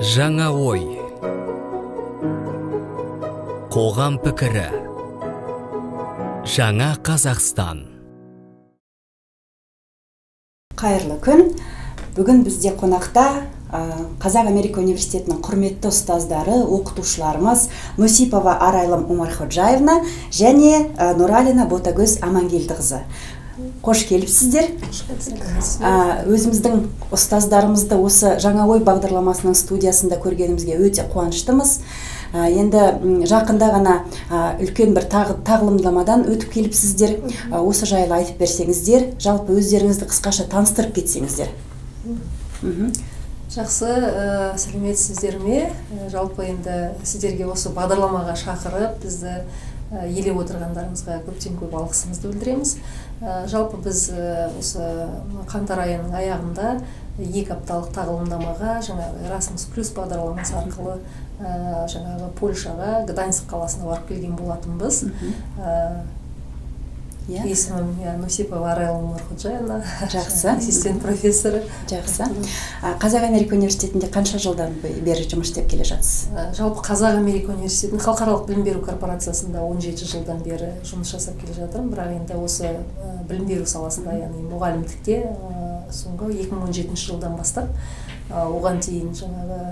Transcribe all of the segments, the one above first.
Жаңа ой. Қоғам пікірі. Жаңа Қазақстан. Қайырлы күн. Бүгін бізде қонақта Қазақ Америка университетінің құрметті ұстаздары, оқытушыларымыз Нусипова Арайлым Умарходжаевна және Нұралина Ботагөз Амангелдіқызы. Қош келіпсіздер. Өзіміздің ұстаздарымызды осы Жаңа ой бағдарламасының студиясында көргенімізге өте қуаныштымыз. Енді жақында ғана үлкен бір тағылымдамадан өтіп келіпсіздер. Осы жайлы айтып берсеңіздер, жалпы өздеріңізді қысқаша таныстырып кетсеңіздер. Жақсы, сәлеметсіздер ме? Жалпы енді сіздерге осы бағдарламаға шақырып, бізді елеп отырғандарыңызға көптен көп алғысымызды білдіреміз. Жалпы біз осы қаңтар айының аяғында 2 апталық тағылымдамаға жаңағы Erasmus Plus бағдарламасы арқылы жаңағы Польшаға, Гданьск қаласына барып келген болатынбыз. Есімім Нусипова Арайлым Умарходжаевна. Жақсы. Ассистент профессоры. Жақсы. Қазақ Америка университетінде қанша жылдан бері жұмыс істеп келе жатсыз? Жалпы Қазақ Америка университетінің халықаралық білім беру корпорациясында 17 жылдан бері жұмыс жасап келе жатырмын. Бірақ енді осы білім беру саласында, яғни мұғалімдікте соңғы 2017 жылдан бастап, оған дейін жаңағы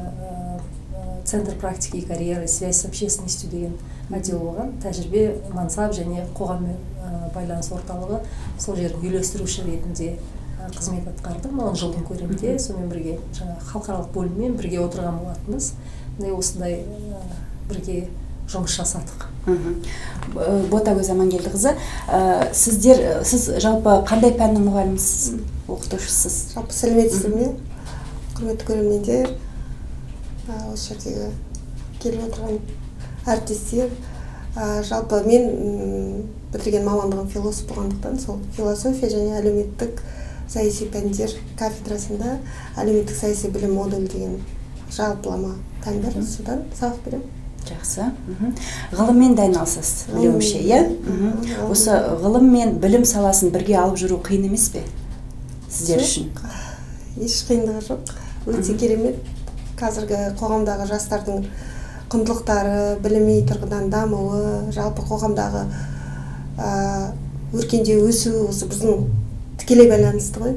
Центр практики и карьеры, связь с общественностью деген отдел болған, тәжірибе, мансап және қоғаммен байланыс орталығы, сол жердің үйлестіруші ретінде қызмет атқардым 10 жылдың көлемінде. Сонымен бірге халықаралық бөліммен бірге отырған болатынбыз. Осындай бірге жұмыс жасадық. Ботагөз Амангелдіқызы, сіз жалпы қандай пәннің мұғалімісіз, оқытушысыз? Жалпы сәлеметсіздер ме? Құрметті көрермендер, осы жердегі келіп отырған әріптестер. Жалпы мен бітірген мамандығым философ болғандықтан, сол философия және әлеуметтік саяси пәндер кафедрасында әлеуметтік саяси білім модулі деген жалпылама пән бар, содан сабақ беремін. Жақсы. Ғылыммен де айналысасыз, білуімше, иә? Осы ғылым мен білім саласын бірге алып жүру қиын емес пе сіздер үшін? Еш қиындығы жоқ. Өте керемет. Қазіргі қоғамдағы жастардың құндылықтары, білімі тұрғыдан дамуы, жалпы қоғамдағы өркендеу, өсу осы біздің тікелей байланысты ғой,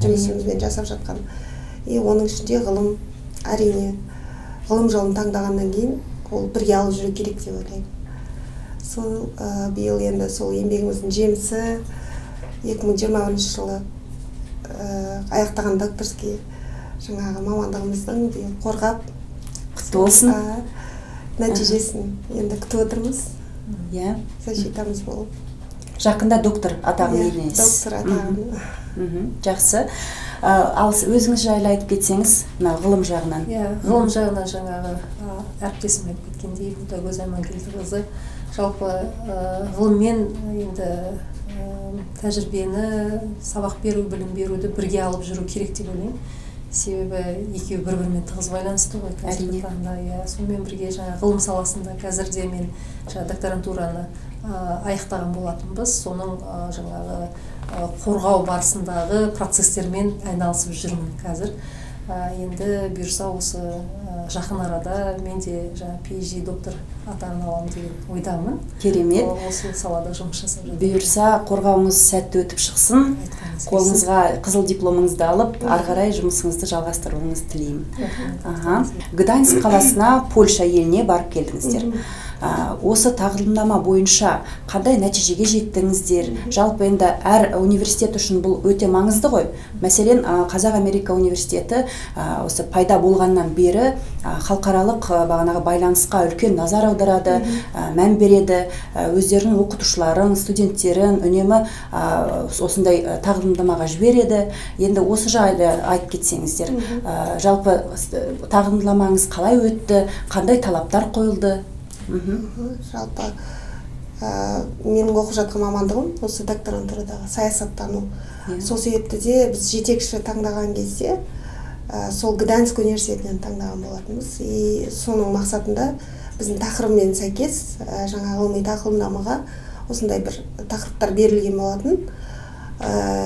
жұмысымызбен жасап жатқан. Оның ішінде ғылым, әрине, ғылым жолын таңдағаннан кейін ол бірге алып жүру керек деп ойлаймын. Сол биыл енді сол еңбегіміздің жемісі 2021 жылы аяқтаған докторский жаңағы мамандығымыздың қорғап құтты болсын нәтижесін енді күтіп отырмыз. Защитамыз болып. Жақында доктор атағын иеленесіз. Доктор атағын. Жақсы. Ал өзіңіз жайлы айтып кетсеңіз, ғылым жағынан. Ғылым жағынан жаңағы әріптесім айтып кеткендей, Ботагөз Амангелдіқызы, жалпы ғылыммен енді тәжірибені, сабақ беру, білім беруді бірге алып жүру керек деп ойлаймын. Себебі екеуі бір-бірімен тығыз байланысты ғой қазіргі таңда. Сонымен бірге ғылым саласында қазірде мен докторантураны аяқтаған болатынбыз. Соның жаңағы қорғау барысындағы процестермен айналысып жүрмін қазір. Енді бұйырса осы жақын арада мен де PhD доктор атағын аламын деген ойдамын. Керемет. Осы салада жұмыс жасап жатырмын. Бұйырса қорғауыңыз сәтті өтіп шықсын. Қолыңызға қызыл дипломыңызды алып, ары қарай жұмысыңызды жалғастыруыңызды тілеймін. Гданьск қаласына, Польша еліне барып келдіңіздер. Осы тағылымдама бойынша қандай нәтижеге жеттіңіздер? Жалпы енді әр университет үшін бұл өте маңызды ғой. Мәселен, Қазақ Америка университеті осы пайда болғаннан бері халықаралық бағанағы байланысқа үлкен назар аударады, мән береді. Өздерінің оқытушыларын, студенттерін үнемі осындай тағылымдамаға жібереді. Енді осы жайлы айтып кетсеңіздер, жалпы тағылымдамаңыз қалай өтті, қандай талаптар қойылды? Жалпы менің оқып жатқан мамандығым осы докторантурадағы саясаттану. Сол себепті де біз жетекші таңдаған кезде сол Гданьск университетінен таңдаған болатынбыз. Соның мақсатында біздің тақырыбымен сәйкес жаңа ғылыми тағылымдамаға осындай бір тақырыптар берілген болатын.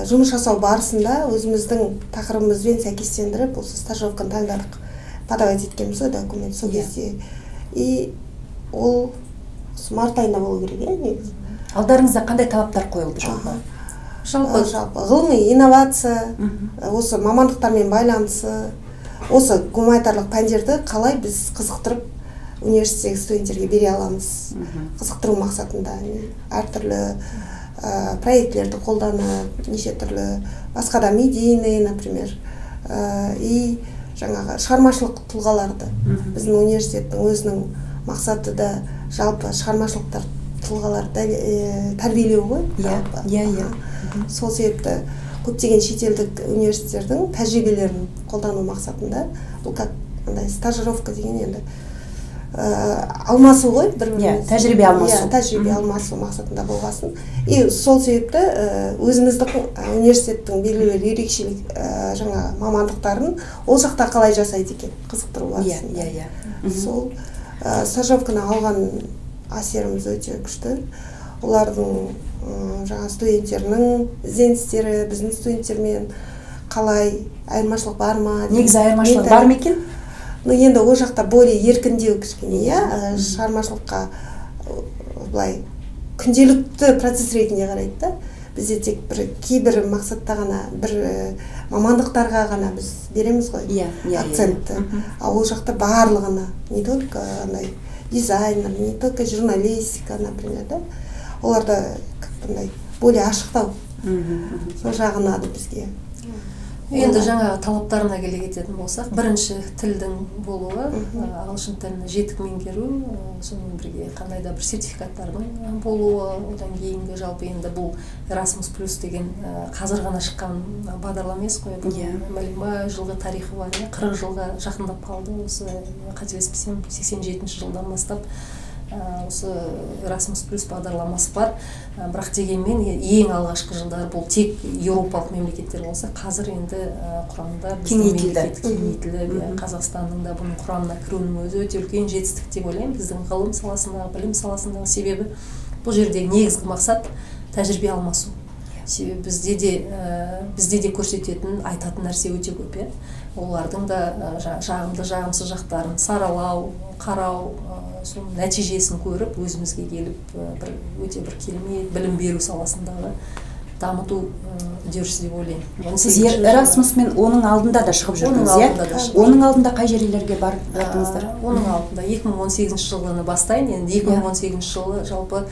Жұмыс жасау барысында өзіміздің тақырыбымызбен сәйкестендіріп осы стажировканы таңдадық. подавать еткенбиз го документ сол кезде. И ол март айында болу керек, негизи. Алдарыңызда кандай талаптар коюлду жалпы? Жалпы Ғылыми инновация, осы мамандықтармен байланысы, осы гуманитарлық пәндерді қалай біз қызықтырып университеттегі студенттерге бере аламыз, қызықтыру мақсатында әртүрлі проектілерді қолданып, неше түрлі басқа да медийный, например, и жаңағы шығармашылық тұлғаларды. Біздің университеттің өзінің мақсаты да жалпы шығармашылықтар тұлғаларды тәрбиелеу ғой. Иә. Сол себепті көптеген шетелдік университеттердің тәжірибелерін қолдану мақсатында бұл как стажировка деген енді алмасу ғой, бір-біріміз. Тәжірибе алмасу. Тәжірибе алмасу мақсатында болғасын. И сол себепті өзіміздің университеттің белгілі ерекшелік жаңа мамандықтарын ол жақта қалай жасайды екен, қызықтыру барысында. Сол стажировканы алған әсеріміз өте күшті. Олардың жаңа студенттерінің ізденістері біздің студенттермен қалай айырмашылық бар ма? Негізі айырмашылық бар ма екен? Енді ол жақта более еркіндеу кішкене, шығармашылыққа былай күнделікті процесс ретінде қарайды да. Бізде тек бір кейбір мақсатта ғана, бір мамандықтарға ғана біз береміз ғой акцентті. А ол жақта барлығына, не только дизайнер, не только журналистика, например, да. Оларда более ашықтау. Сол жағы ұнады бізге. Енді жаңағы талаптарына келе кететін болсақ, бірінші тілдің болуы, ағылшын тілін жетік меңгеру, сонымен бірге қандай да бір сертификаттардың болуы, одан кейінгі жалпы енді бұл Erasmus Plus деген қазір ғана шыққан бағдарлама емес қой, мәлім жылғы тарихы бар, 40 жылға жақындап қалды, осы қателеспесем 87 жылдан бастап осы Erasmus Plus бағдарламасы бар. Бірақ дегенмен ең алғашқы жылдар бұл тек еуропалық мемлекеттер болса, қазір енді құрамында біздің мемлекет кеңейтілді. Қазақстанның да бұның құрамына кіруінің өзі өте үлкен жетістік деп ойлаймын. Біздің ғылым саласындағы, білім саласындағы себебі бұл жердегі негізгі мақсат тәжірибе алмасу. Себебі бізде де көрсететін, айтатын нәрсе өте көп. Олардың да жағымды, жағымсыз жақтарын саралау, қарау, соның нәтижесін көріп, өзімізге келіп өте бір керемет білім беру саласындағы дамыту үдерісі деп ойлаймын. Сіз Erasmus мен оның алдында да шығып жүрдіңіз, Оның алдында қай жерлерге барып жаттыңыздар? Оның алдында 2018 жылғыны бастайын. Енді 2018 жылы жалпы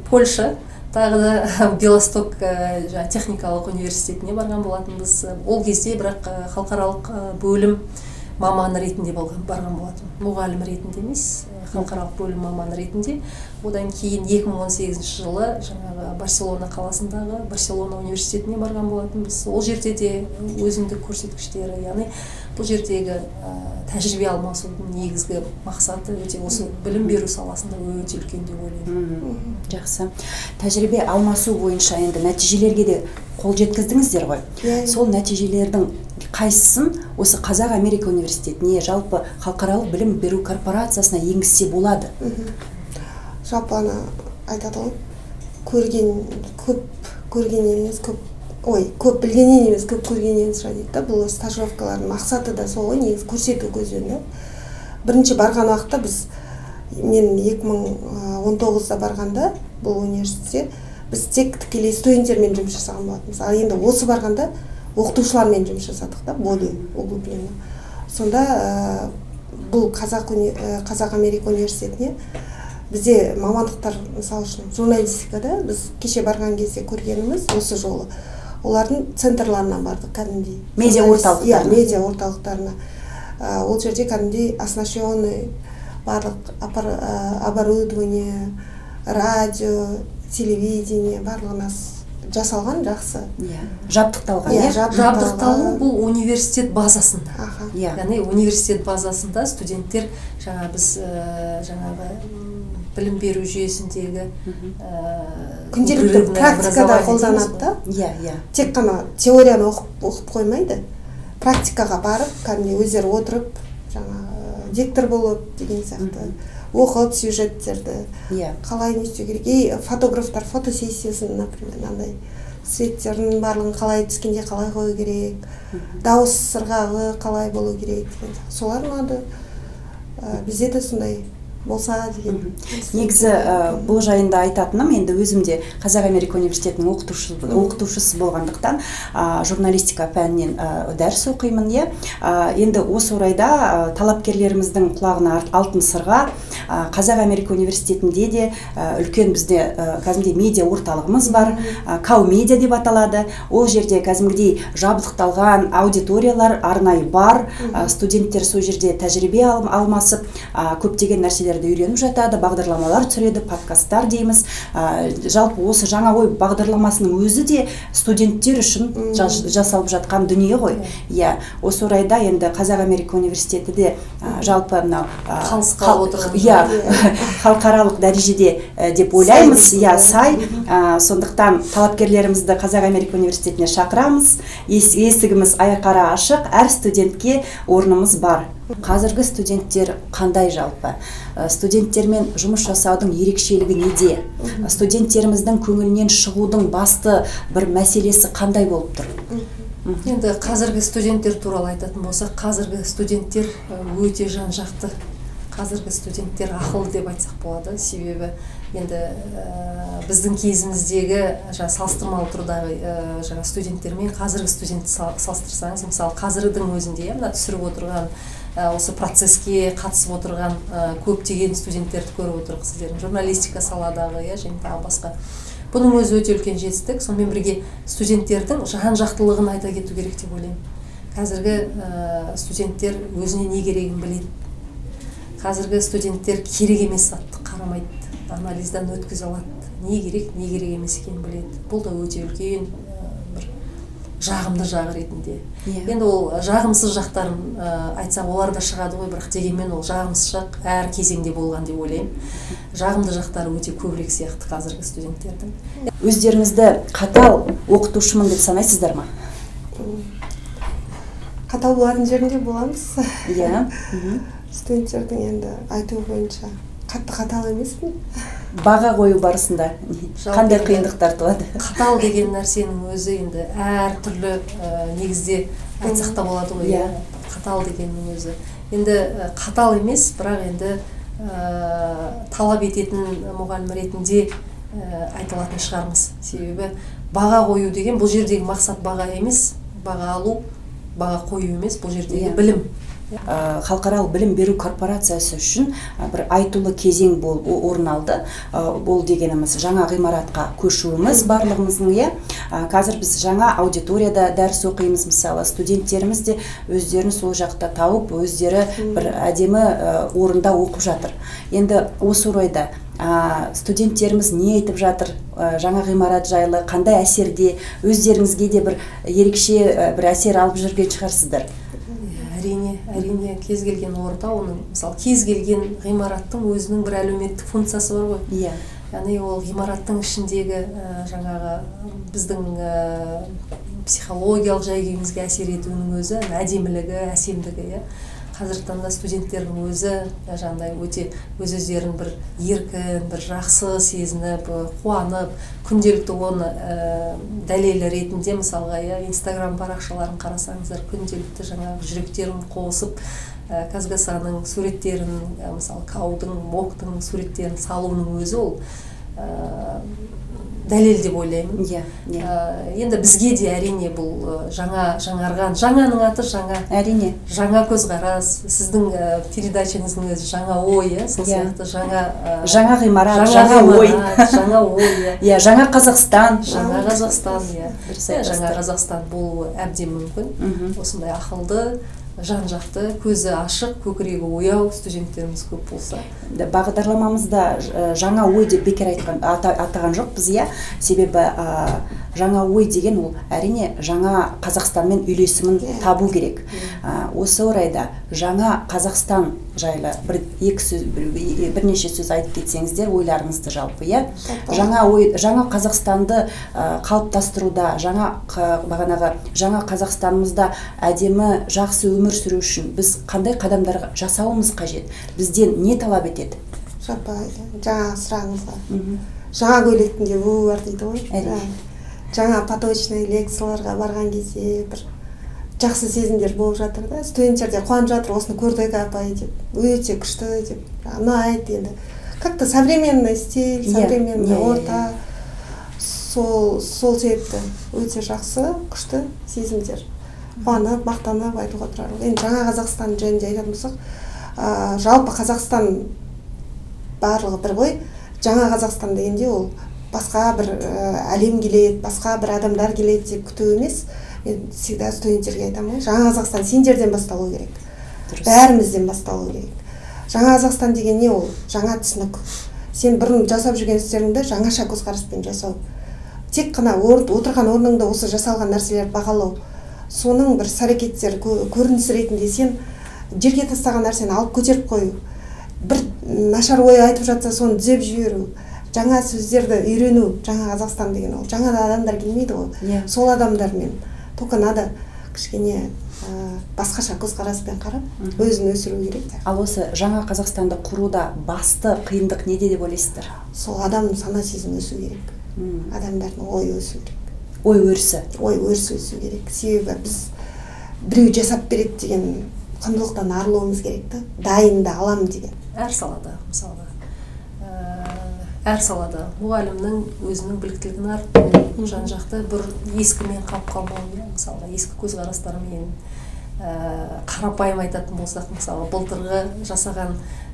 Польша, тағы да Белосток техникалық университетіне барған болатынбыз. Ол кезде бірақ халықаралық бөлім маманы ретінде барған болатын. Мұғалім ретінде емес, халықаралық бөлім маманы ретінде. Одан кейін 2018 жылы жаңағы Барселона қаласындағы Барселона университетіне барған болатынбыз. Ол жерде де өзіндік көрсеткіштері, яғни бұл жердегі тәжірибе алмасудың негізгі мақсаты өте осы білім беру саласында өте үлкен деп ойлаймын. Жақсы. Тәжірибе алмасу бойынша енді нәтижелерге де қол жеткіздіңіздер ғой. Сол нәтижелердің қайсысын осы Қазақ Америка университетіне, жалпы халықаралық білім беру корпорациясына енгізсе болады? Жалпы ана айтады ғой, көп көргеннен емес, көп білгеннен емес, көп көргеннен сұра дейді да. Бұл стажировкалардың мақсаты да сол ғой, негізі көрсету көзден. Бірінші барған уақытта мен 2019-да барғанда бұл университетте біз тек тікелей студенттермен жұмыс жасаған болатынбыз. Ал енді осы барғанда оқытушылармен жұмыс жасадық да, более углубленно. Сонда бұл Қазақ Америка университетіне бізде мамандықтар, мысалы үшін журналистикада біз кеше барған кезде көргеніміз осы жолы. Олардың центрларына бардық, кәдімгідей. Медиа орталықтарына. Медиа орталықтарына. Ол жерде кәдімгідей оснащенный барлық оборудование, радио, телевидение барлығына жасалған жақсы. Жабдықталған. Жабдықталу бұл университет базасында. Яғни университет базасында студенттер біз білім беру жүйесіндегі күнделікті практикада қолданады да. Тек қана теорияны оқып қоймайды. Практикаға барып, кәдімгі өздері отырып, диктор болып деген сияқты оқып сюжеттерді қалай не істеу керек. Фотографтар фотосессиясын, например, светтердің барлығын қалай түскенде қалай қою керек, дауыс сырғағы қалай болу керек деген. Солар ұнады. Бізде де сондай болса деген. Негізі бұл жайында айтатыным, енді өзімде Қазақ Америка университетінің оқытушысы болғандықтан журналистика пәнінен дәріс оқимын. Енді осы орайда талапкерлеріміздің құлағына алтын сырға, Қазақ Америка университетінде де үлкен бізде кәдімгідей медиа орталығымыз бар, Кау медиа деп аталады. Ол жерде кәдімгідей жабдықталған аудиториялар арнайы бар, студенттер сол жерде тәжірибе алмасып, көптеген нәрселерді үйреніп жатады, бағдарламалар түсіреді, подкасттар дейміз. Жалпы осы жаңа ой бағдарламасының өзі де студенттер үшін жасалып жатқан дүние ғой. Осы орайда енді Қазақ Америка университеті де жалпы халықаралық дәрежеде деп ойлаймыз, сай. Сондықтан талапкерлерімізді Қазақ Америка университетіне шақырамыз. Есігіміз айқара ашық, әр студентке орнымыз бар. Қазіргі студенттер қандай жалпы? Студенттермен жұмыс жасаудың ерекшелігі неде? Студенттеріміздің көңілінен шығудың басты бір мәселесі қандай болып тұр? Енді қазіргі студенттер туралы айтатын болсақ, қазіргі студенттер өте жан-жақты. Қазіргі студенттер ақылды деп айтсақ болады. Себебі енді біздің кезіміздегі салыстырмалы тұрдағы студенттермен қазіргі студентті салыстырсаңыз, мысалы қазірдің өзінде түсіріп отырған осы процесске қатысып отырған көптеген студенттерді көріп отырмыз сіздердің журналистика саладағы және тағы басқа. Бұның өзі өте үлкен жетістік. Сонымен бірге студенттердің жан-жақтылығын айта кету керек деп ойлаймын. Қазіргі студенттер өзіне не керегін біледі. Қазіргі студенттер керек емес затты қарамайды, анализдан өткізе алады. Не керек емес екенін біледі. Бұл да өте үлкен бір жағымды жағы ретінде. Енді ол жағымсыз жақтарын айтсақ, олар да шығады ғой, бірақ дегенмен ол жағымсыз жақ әр кезеңде болған деп ойлаймын. Жағымды жақтары өте көбірек сияқты қазіргі студенттердің. Өздеріңізді қатал оқытушымын деп санайсыздар ма? Қатал болатын жерінде боламыз. Студенттердің енді айтуы бойынша қатты қатал емеспін. Баға қою барысында қандай қиындықтар туады? Қатал деген нәрсенің өзі енді әр түрлі негізде айтсақ та болады ғой. Қатал дегеннің өзі. Енді қатал емес, бірақ енді талап ететін мұғалім ретінде айтылатын шығармыз. Себебі баға қою деген бұл жердегі мақсат баға емес, баға алу, баға қою емес, бұл жердегі білім. Халықаралық білім беру корпорациясы үшін бір айтулы кезең орын алды. Бұл дегеніміз жаңа ғимаратқа көшуіміз барлығымыздың. Қазір біз жаңа аудиторияда дәріс оқимыз, мысалы студенттеріміз де өздерін сол жақта тауып, өздері бір әдемі орында оқып жатыр. Енді осы орайда студенттеріміз не айтып жатыр жаңа ғимарат жайлы, қандай әсерде, өздеріңізге де бір ерекше бір әсер алып жүрген шығарсыздар? Әрине кез келген орта, оның мысалы кез келген ғимараттың өзінің бір әлеуметтік функциясы бар ғой. Яғни ол ғимараттың ішіндегі жаңағы біздің психологиялық жай-күйімізге әсер етуінің өзі әдемілігі, әсемдігі. Қазіргі таңда студенттердің өзі жаңағыдай өте өздерін бір еркін, бір жақсы сезініп, қуанып, күнделікті оны дәлелі ретінде мысалға Инстаграм парақшаларын қарасаңыздар, күнделікті жаңағы жүректерін қосып, Казгасаның суреттерін, мысалы Каудың, Моктың суреттерін салуының өзі ол дәлел деп ойлаймын. Енді бізге де әрине бұл жаңарған, жаңаның аты жаңа. Әрине. Жаңа көзқарас, сіздің передачаңыздың өзі жаңа ой, сол сияқты жаңа ғимарат, жаңа ой. Жаңа ой. Жаңа Қазақстан. Жаңа Қазақстан болуы әбден мүмкін. Осындай ақылды, жан-жақты, көзі ашық, көкірегі ояу студенттеріміз көп болса. Бағдарламамызда жаңа ой деп бекер атаған жоқпыз, себебі жаңа ой деген ол әрине жаңа Қазақстанмен үйлесімін табу керек. Осы орайда жаңа Қазақстан жайлы бірнеше сөз айтып кетсеңіздер, ойларыңызды жалпы, жаңа Қазақстанды қалыптастыруда, жаңа Қазақстанымызда әдемі жақсы өмір сүру үшін біз қандай қадамдар жасауымыз қажет? Бізден не талап етеді? Жаңа сұрағыңызға. Жаңа көйлектің де буы бар дейді ғой. жаңа поточный лекцияларға барған кезде бір жақсы сезімдер болып жатыр да. Студенттер де қуанып жатыр, осыны көрдік апай деп, өте күшті деп, ұнайды енді. Как-то современный стиль, современный орта. Сол себепті өте жақсы, күшті сезімдер. Қуанып, мақтанып айтуға тұрар. Енді жаңа Қазақстан жөнінде айтатын болсақ, жалпы Қазақстан барлығы бір ғой. Жаңа Қазақстан дегенде ол басқа бір әлем келеді, басқа бір адамдар келеді деп күту емес. Мен всегда студенттерге айтамын, жаңа Қазақстан сендерден басталу керек. Бәрімізден басталу керек. Жаңа Қазақстан деген не ол? Жаңа түсінік. Сен бұрын жасап жүрген істеріңді жаңаша көзқараспен жасау. Тек қана отырған орныңда осы жасалған нәрселер бағалау. Соның бір іс-әрекеттер көрініс ретінде сен жерге тастаған нәрсені алып көтеріп қою. Бір нашар ой айтып жатса, соны түзеп жіберу. Жаңа сөздерді үйрену. Жаңа Қазақстан деген ол. Жаңа адамдар келмейді ғой. Сол адамдармен только надо кішкене басқаша көзқараспен қарап, өзін өсіру керек. Ал осы жаңа Қазақстанды құруда басты қиындық неде деп ойлайсыздар? Сол адамның сана сезімі өсу керек. Адамдардың ой өсу керек. Ой өрісі. Ой өрісі өсу керек. Себебі біз біреу жасап береді деген құндылықтан арылуымыз керек та. Дайында аламын деген. Әр салада, мысалы, әр салада мұғалімнің өзінің біліктілігін арттыру, жан-жақты бір ескімен қалып қалмау, мысалы, ескі көзқарастармен қарапайым айтатын болсақ, мысалы, былтырғы жасаған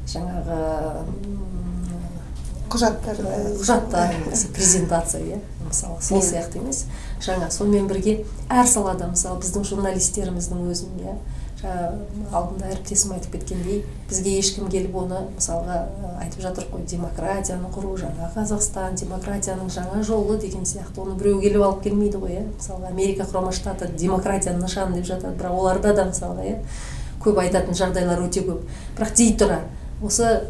жаңағы құжаттар, презентация, мысалы, сол сияқты емес. Жаңа сонымен бірге әр салада, мысалы, біздің журналистеріміздің өзін, алдында әріптесім айтып кеткендей, бізге ешкім келіп оны, мысалға, айтып жатыр қой, демократияны құру, жаңа Қазақстан, демократияның жаңа жолы деген сияқты. Оны біреу келіп алып келмейді ғой, мысалға, Америка Құрама Штаты демократияның нышаны деп жатады, бірақ оларда да, мысалға, көп айтатын жағдайлар өте көп. Бірақ дей тұра, осы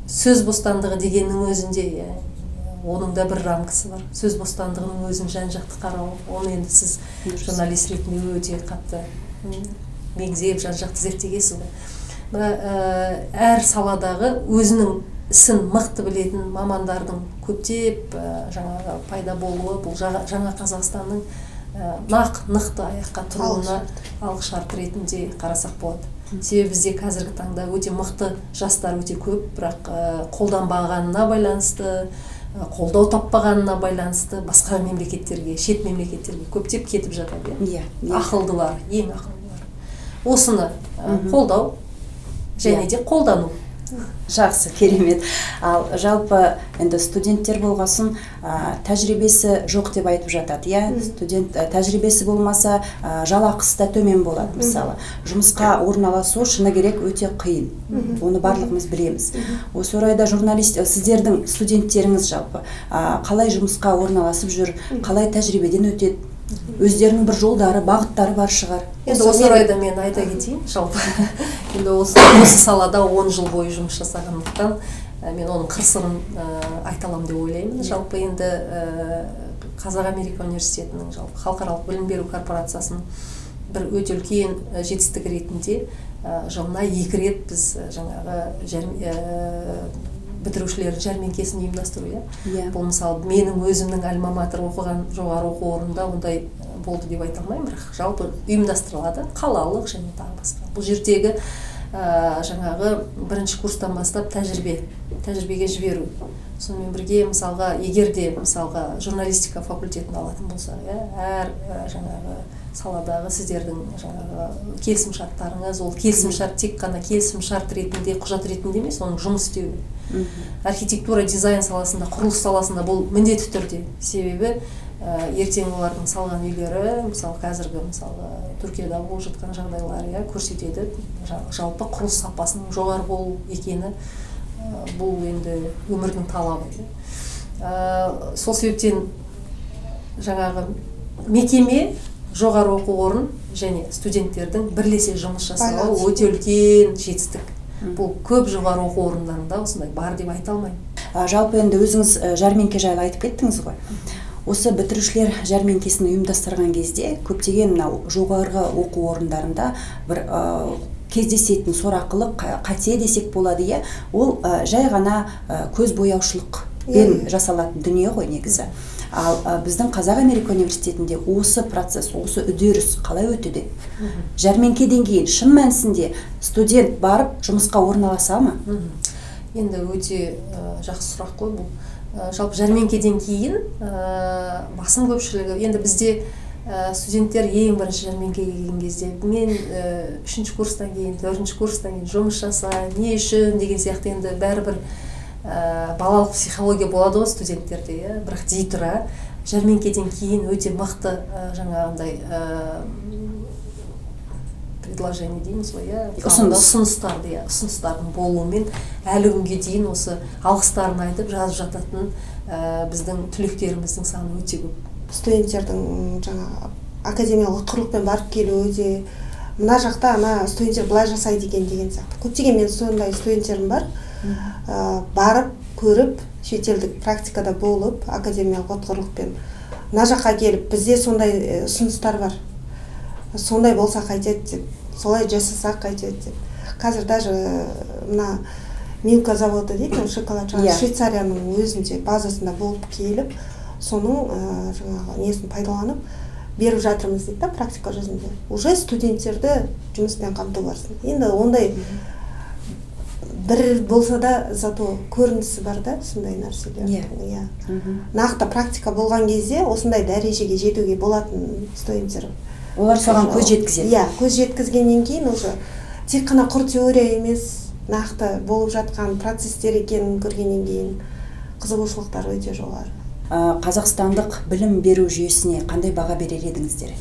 сөз бостандығы дегеннің өзінде, оның да бір рамкасы бар. Сөз бостандығының өзін жан-жақты қарау, оны енді сіз журналист ретінде өте қатты мегзеп, жан-жақты зерттегесіз ғой. Әр саладағы өзінің ісін мықты білетін мамандардың көптеп жаңағы пайда болуы, бұл жаңа Қазақстанның нақты аяққа тұруына алғышарт ретінде қарасақ болады. Себебі бізде қазіргі таңда өте мықты жастар өте көп, бірақ қолданбағанына байланысты, қолдау таппағанына байланысты басқа мемлекеттерге, шет мемлекеттерге көптеп кетіп жатады. Ақылдылар, ең ақылдылар. Осыны қолдау және де қолдану. Жақсы, керемет. Ал жалпы енді студенттер болғасын, тәжірибесі жоқ деп айтып жатады. Студент тәжірибесі болмаса, жалақысы да төмен болады, мысалы. Жұмысқа орналасу шыны керек өте қиын. Оны барлығымыз білеміз. Осы орайда журналист, сіздердің студенттеріңіз жалпы қалай жұмысқа орналасып жүр, қалай тәжірибеден өтеді? Өздерінің бір жолдары, бағыттары бар шығар. Енді осы орайда мен айта кетейін, жалпы. Енді осы салада 10 жыл бойы жұмыс жасағандықтан, мен оның қыр-сырын айта аламын деп ойлаймын. Жалпы енді Қазақ Америка университетінің жалпы халықаралық білім беру корпорациясының бір өте үлкен жетістігі ретінде жылына 2 рет біз жаңағы бітірушілер жәрмеңкесін ұйымдастыру. Бұл мысалы менің өзімнің альма-матер оқыған жоғары оқу орнында ондай болды деп айта алмаймын, бірақ жалпы ұйымдастырылады, қалалық және тағы басқа. Бұл жердегі жаңағы бірінші курстан бастап тәжірибеге жіберу. Сонымен бірге мысалға, егер де мысалға журналистика факультетін алатын болса, әр жаңағы саладағы сіздердің жаңағы келісімшарттарыңыз, ол келісімшарт тек қана келісімшарт ретінде, құжат ретінде емес, оның жұмыс істеуі. Архитектура, дизайн саласында, құрылыс саласында бұл міндетті түрде. Себебі ертең олардың салған үйлері, мысалы қазіргі мысалы Түркияда болып жатқан жағдайлар көрсетеді, жалпы құрылыс сапасының жоғары болу екені бұл енді өмірдің талабы. Сол себептен жаңағы мекеме, жоғары оқу орын және студенттердің бірлесе жұмыс жасауы өте үлкен жетістік. Бұл көп жоғары оқу орындарында осындай бар деп айта алмаймын. Жалпы енді өзіңіз жәрмеңке жайлы айтып кеттіңіз ғой. Осы бітірушілер жәрмеңкесін ұйымдастырған кезде көптеген жоғарғы оқу орындарында бір кездесетін сорақылық, қате десек болады, ол жай ғана көз бояушылықпен жасалатын дүние ғой негізі. Ал біздің Қазақ Америка университетінде осы процесс, осы үдеріс қалай өтуде? Жәрмеңкеден кейін шын мәнісінде студент барып жұмысқа орналаса ма? Енді өте жақсы сұрақ қой бұл. Жалпы жәрмеңкеден кейін басым көпшілігі, енді бізде студенттер ең бірінші жәрмеңкеге келген кезде мен 3-ші курстан кейін, 4-ші курстан кейін жұмыс жасаймын, не үшін деген сияқты енді бәрібір балалық психология болады ғой студенттерде, бірақ дей тұра жәрмеңкеден кейін өте мықты жаңағындай предложение дейміз ғой, ұсыныстардың болуымен әлі күнге дейін осы алғыстарын айтып жазып жататын біздің түлектеріміздің саны өте көп. Студенттердің жаңа академиялық құрлықпен барып келуі де, мына жақта студенттер былай жасайды екен деген сияқты. Көптеген мен сондай студенттерім бар, барып, көріп, шетелдік практикада болып, академиялық құрлықпен мына жаққа келіп, бізде сондай ұсыныстар бар. Сондай болса қайтеді деп, солай жасасақ қайтеді деп. Қазір даже мына Милка заводы дейді, шоколад Швейцарияның өзінде базасында болып келіп, соның жаңағы несін пайдаланып беріп жатырмыз дейді, практика жүзінде. Уже студенттерді жұмыспен қамту барсын. Енді ондай бір болса да зато көрінісі бар да, сондай нәрселер. Нақты практика болған кезде осындай дәрежеге жетуге болатын студенттер. Олар соған көз жеткізеді. Көз жеткізгеннен кейін уже тек қана құр теория емес, нақты болып жатқан процестер екенін көргеннен кейін қызығушылықтар өте жоғары. Қазақстандық білім беру жүйесіне қандай баға берер едіңіздер?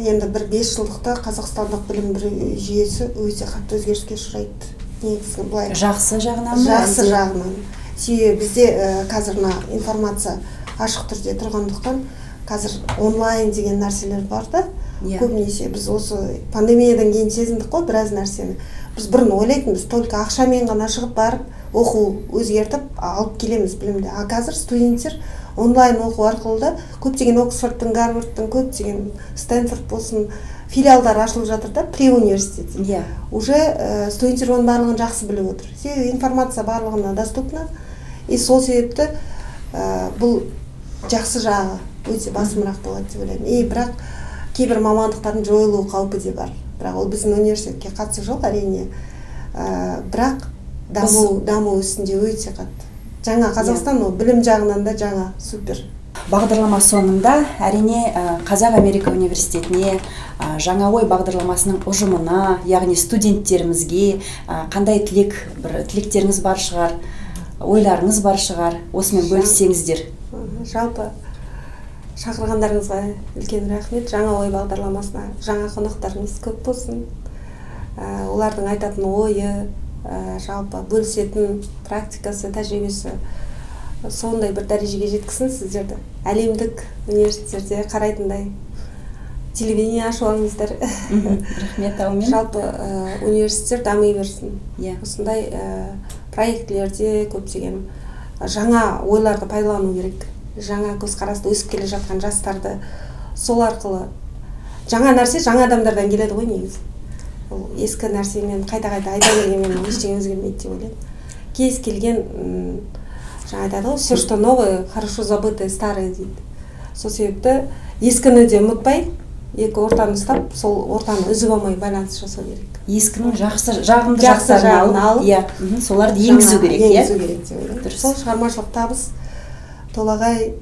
Енді бір 5 жылдықта қазақстандық білім беру жүйесі өте қатты өзгеріске ұшырайды. Негізі былай. Жақсы жағынан? Жақсы жағынан. Себебі бізде қазір информация ашық түрде тұрғандықтан, қазір онлайн деген нәрселер бар да. Көбінесе біз осы пандемиядан кейін сезіндік қой біраз нәрсені. Біз бұрын ойлайтынбыз, только ақшамен ғана шығып барып, оқу өзгертіп алып келеміз білімді. А қазір студенттер онлайн оқу арқылы да көптеген Оксфордтың, Гарвардтың, көптеген Стэнфорд болсын филиалдар ашылып жатыр да при университете. Уже студенттер оның барлығын жақсы біліп отыр. Себебі информация барлығына доступна. И сол себепті бұл жақсы жағы өте басымырақ болады деп ойлаймын. И бірақ кейбір мамандықтардың жойылу қаупі де бар. Бірақ ол біздің университетке қатысы жоқ әрине. Бірақ даму үстінде өте қатты. Жаңа Қазақстан білім жағынан да жаңа супер. Бағдарлама соңында әрине Қазақ Америка университетіне, жаңа ой бағдарламасының ұжымына, яғни студенттерімізге қандай тілектеріңіз бар шығар, ойларыңыз бар шығар, осымен бөліссеңіздер. Жалпы шақырғандарыңызға үлкен рахмет. Жаңа ой бағдарламасына жаңа қонақтарыңыз көп болсын. Олардың айтатын ойы, жалпы бөлісетін практикасы, тәжірибесі сондай бір дәрежеге жеткізсін сіздерді. Әлемдік университеттерде қарайтындай телевидение ашуыңыздар. Рахмет, әумин. Жалпы университеттер дами берсін. Осындай проектілерде көптеген жаңа ойларды пайдалану керек. Жаңа көзқарасты өсіп келе жатқан жастарды сол арқылы жаңа нәрсе жаңа адамдардан келеді ғой негізі. Ескі нәрсемен қайта-қайта айта бергенмен ештеңе өзгермейді деп ойлаймын. Кез келген жаңа айтады ғой, все, что новое, хорошо забытое, старое дейді. Сол себепті ескіні де ұмытпай, екі ортаны ұстап, сол ортаны үзіп алмай байланыс жасау керек. Ескінің жағымды жақтарын алып, соларды енгізу керек. Енгізу керек деп ойлаймын. Сол шығармашылық табыс толағай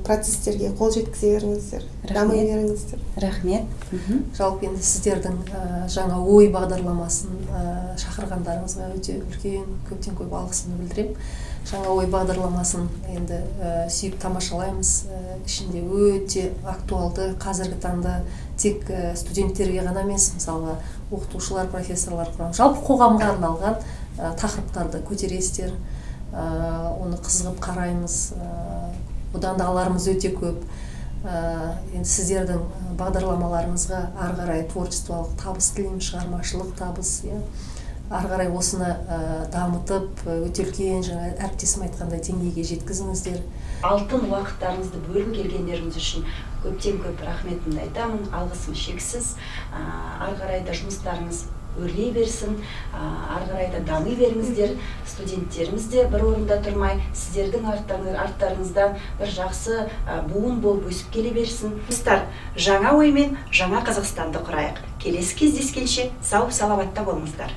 процестерге қол жеткізе беріңіздер, дами беріңіздер. Рахмет. Жалпы енді сіздердің жаңа ой бағдарламасын шақырғандарыңызға өте үлкен, көптен көп алғысымды білдірем. Жаңа ой бағдарламасын енді сүйіп тамашалаймыз. Ішінде өте актуалды, қазіргі таңда тек студенттерге ғана емес, мысалы оқытушылар, профессорлар құрам, жалпы қоғамға арналған тақырыптарды көтересіздер. Оны қызығып қараймыз, одан да аларымыз өте көп. Енді сіздердің бағдарламаларыңызға ары қарай творчестволық табыс тілеймін, шығармашылық табыс. Ары қарай осыны дамытып, өте үлкен жаңа әріптесім айтқандай деңгейге жеткізіңіздер. Алтын уақыттарыңызды бөліп келгендеріңіз үшін көптен көп рахметімді айтамын, алғысым шексіз. Ары қарай да жұмыстарыңыз өрлей берсін, ары қарай да дами беріңіздер. Студенттеріміз де бір орында тұрмай, сіздердің арттарыңыздан бір жақсы буын болып өсіп келе берсін. Достар, жаңа оймен жаңа Қазақстанды құрайық. Келесі кездескенше сау саламатта болыңыздар.